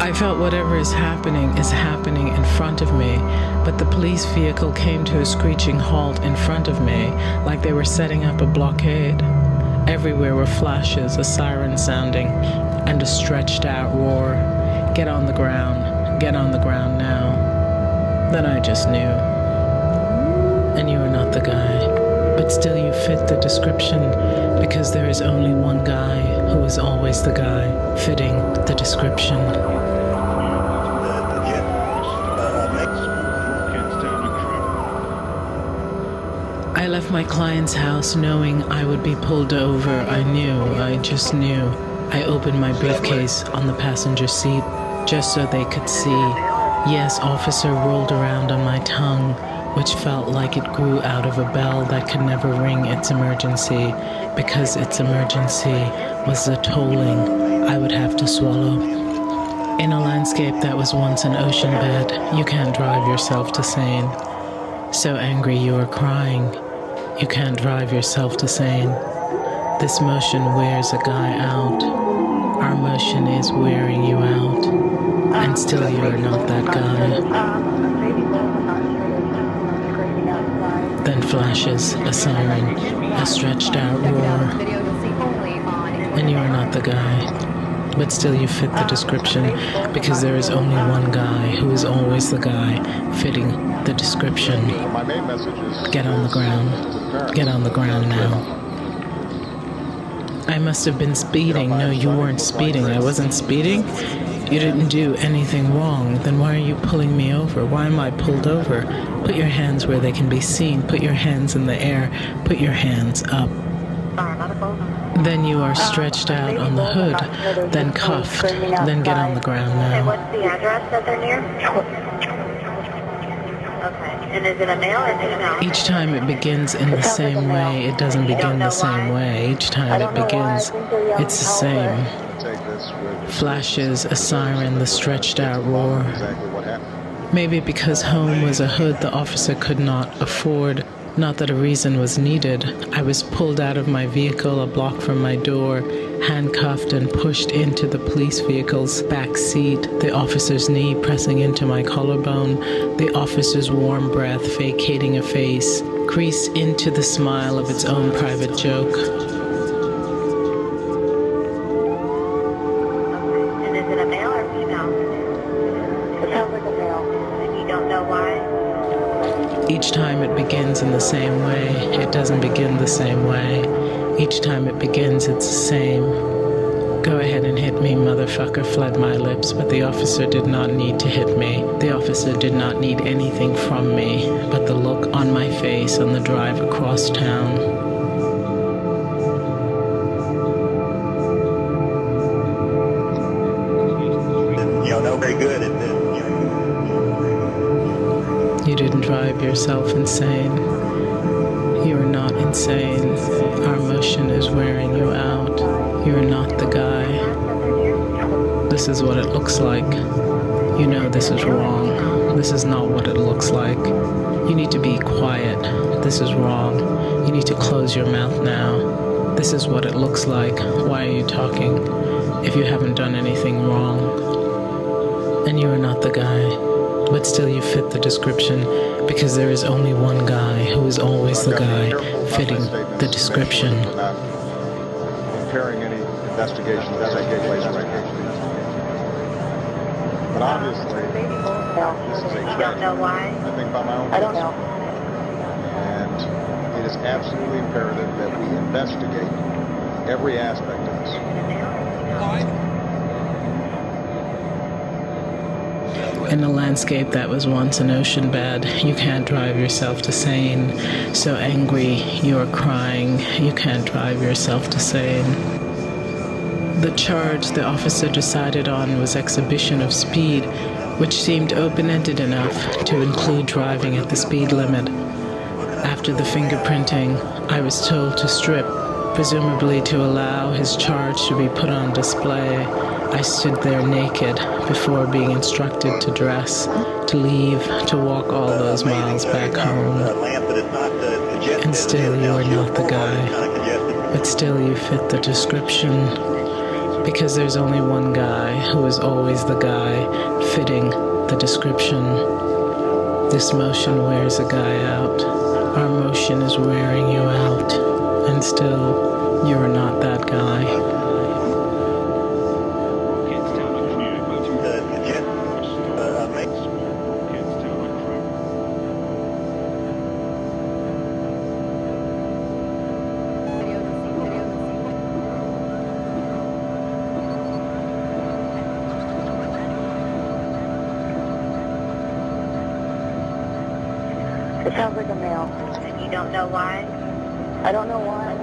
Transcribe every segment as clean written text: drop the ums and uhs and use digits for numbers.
I felt whatever is happening in front of me, but the police vehicle came to a screeching halt in front of me, like they were setting up a blockade. Everywhere were flashes, a siren sounding, and a stretched out roar. Get on the ground now. Then I just knew. And you are not the guy, but still you fit the description, because there is only one guy who is always the guy, fitting the description. I left my client's house knowing I would be pulled over. I just knew. I opened my briefcase on the passenger seat just so they could see. Yes, officer rolled around on my tongue, which felt like it grew out of a bell that could never ring its emergency, because its emergency was the tolling I would have to swallow. In a landscape that was once an ocean bed, you can't drive yourself to sane. So angry you are crying, you can't drive yourself to sane. This motion wears a guy out. Our motion is wearing you out. And still you are not that guy. Then flashes a siren, a stretched out roar. And you are not the guy. But still you fit the description, because there is only one guy who is always the guy fitting the description. Get on the ground. Get on the ground now. I must have been speeding. No, you weren't speeding. I wasn't speeding. You didn't do anything wrong. Then why are you pulling me over? Why am I pulled over? Put your hands where they can be seen. Put your hands in the air. Put your hands up. Then you are stretched out on the hood, then cuffed, then get on the ground now. And what's the address that they're near? Okay. And is it a male or female? Each time it begins in the same way, it doesn't begin the same way. Each time it begins, it's the same. Flashes, a siren, the stretched out roar. Maybe because home was a hood the officer could not afford. Not that a reason was needed. I was pulled out of my vehicle a block from my door, handcuffed and pushed into the police vehicle's back seat, the officer's knee pressing into my collarbone, the officer's warm breath vacating a face, creased into the smile of its own private joke. And is it a male or female? It sounds like a male. And you don't know why? Each time it begins in the same way, it doesn't begin the same way. Each time it begins, it's the same. Go ahead and hit me, motherfucker, fled my lips, but the officer did not need to hit me. The officer did not need anything from me, but the look on my face on the drive across town. Very good at this. You didn't drive yourself insane. You are not insane. Our motion is wearing you out. You are not the guy. This is what it looks like. You know this is wrong. This is not what it looks like. You need to be quiet. This is wrong. You need to close your mouth now. This is what it looks like. Why are you talking if you haven't done anything wrong? And you are not the guy. But still you fit the description, because there is only one guy who is always the guy fitting the description. Impairing any investigation that may take place right here. But obviously, this is a tragedy. You don't know why? I think by my own. I don't know. And it is absolutely imperative that we investigate every aspect of this. In a landscape that was once an ocean bed, you can't drive yourself to sane. So angry, you are crying, you can't drive yourself to sane. The charge the officer decided on was exhibition of speed, which seemed open-ended enough to include driving at the speed limit. After the fingerprinting, I was told to strip, presumably to allow his charge to be put on display. I stood there naked before being instructed to dress, to leave, to walk all those miles back home. And still you are not the guy, but still you fit the description, Because there's only one guy who is always the guy fitting the description. This motion wears a guy out. Our motion is wearing you out. And still, you are not that guy. It sounds like a male. And you don't know why? I don't know why.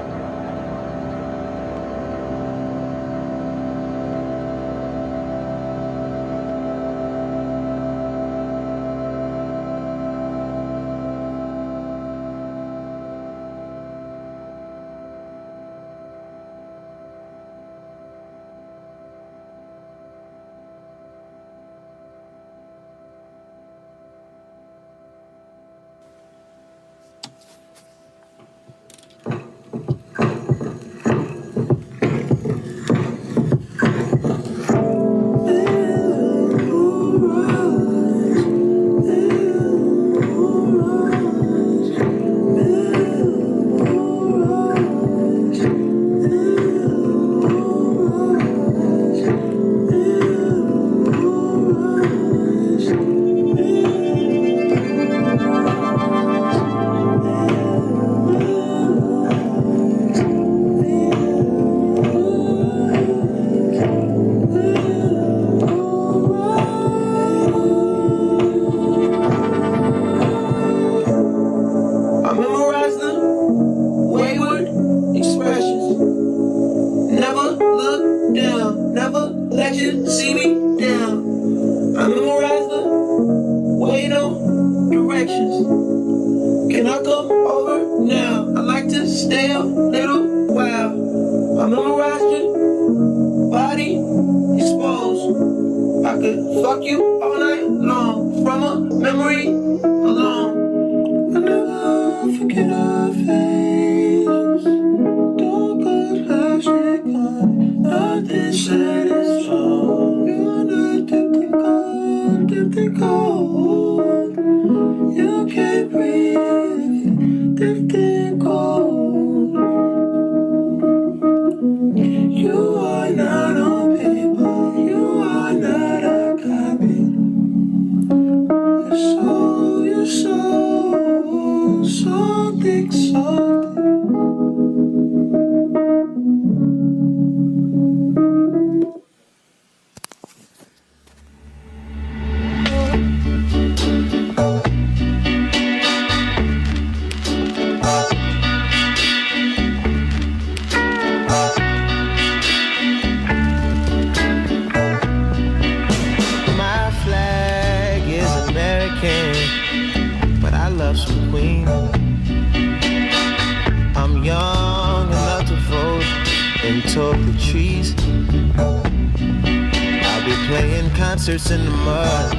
In the mud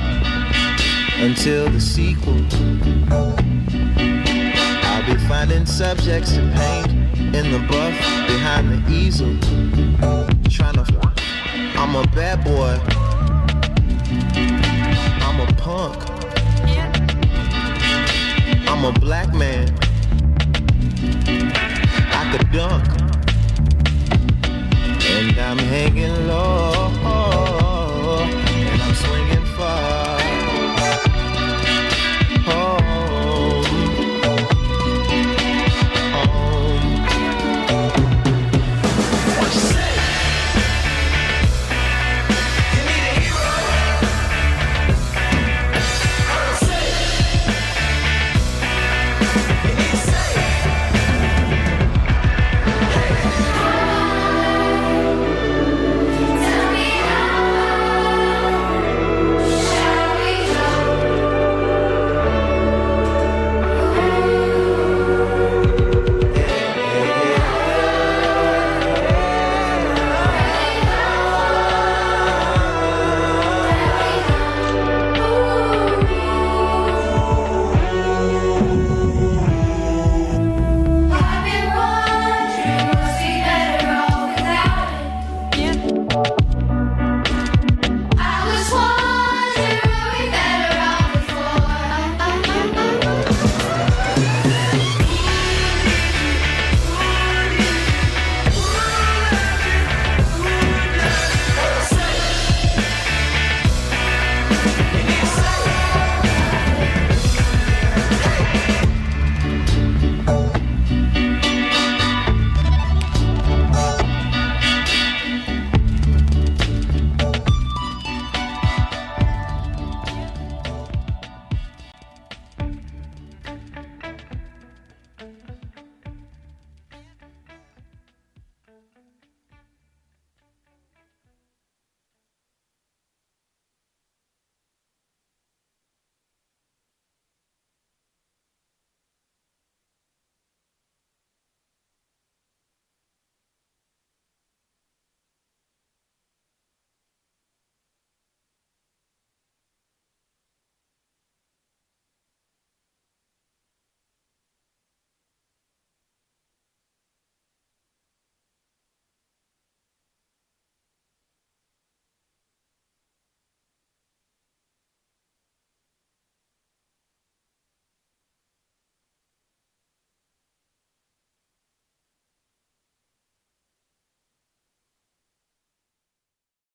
until the sequel. I'll be finding subjects to paint in the buff behind the easel. I'm a bad boy. I'm a punk. I'm a black man. I could dunk. And I'm hanging